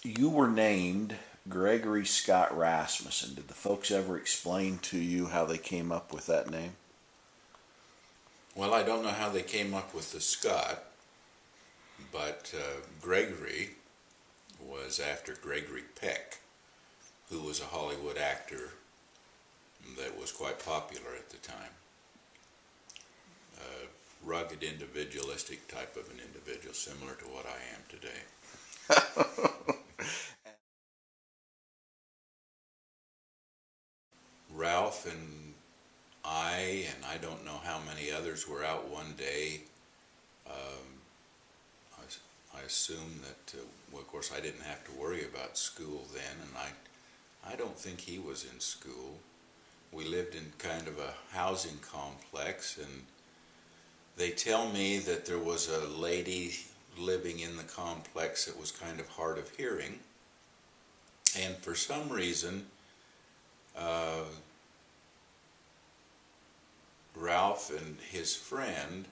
You were named Gregory Scott Rasmussen. Did the folks ever explain to you how they came up with that name? Well, I don't know how they came up with the Scott, but Gregory was after Gregory Peck, who was a Hollywood actor that was quite popular at the time. Rugged, individualistic type of an individual, similar to what I am today. Ralph and I don't know how many others were out one day. I assume that, well, of course, I didn't have to worry about school then, and I don't think he was in school. We lived in kind of a housing complex, and they tell me that there was a lady living in the complex that was kind of hard of hearing, and for some reason, uh, Ralph and his friend,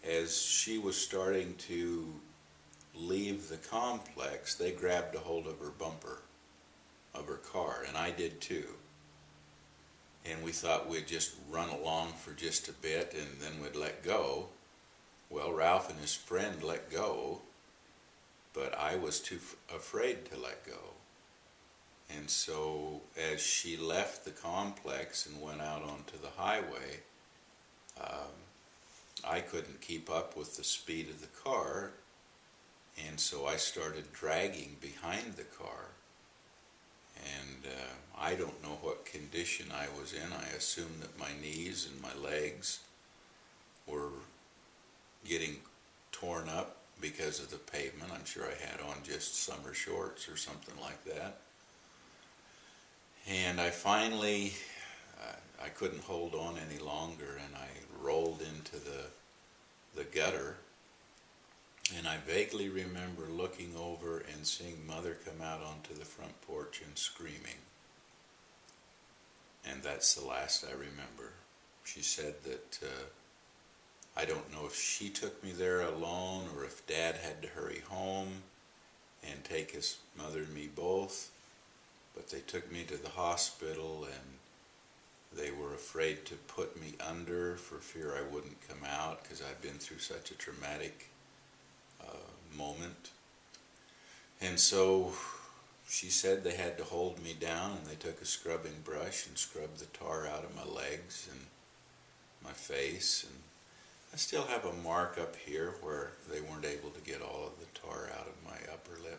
as she was starting to leave the complex, they grabbed a hold of her bumper of her car, and I did too. And we thought we'd just run along for just a bit and then we'd let go. Well, Ralph and his friend let go, but I was too afraid to let go. And so as she left the complex and went out onto the highway, I couldn't keep up with the speed of the car, and so I started dragging behind the car. And I don't know what condition I was in. I assume that my knees and my legs were getting torn up because of the pavement. I'm sure I had on just summer shorts or something like that. And I finally, I couldn't hold on any longer, and I rolled into the gutter. And I vaguely remember looking over and seeing Mother come out onto the front porch and screaming. And that's the last I remember. She said that I don't know if she took me there alone or if Dad had to hurry home and take his mother and me both. But they took me to the hospital, and they were afraid to put me under for fear I wouldn't come out because I'd been through such a traumatic moment. And so she said they had to hold me down, and they took a scrubbing brush and scrubbed the tar out of my legs and my face. And I still have a mark up here where they weren't able to get all of the tar out of my upper lip.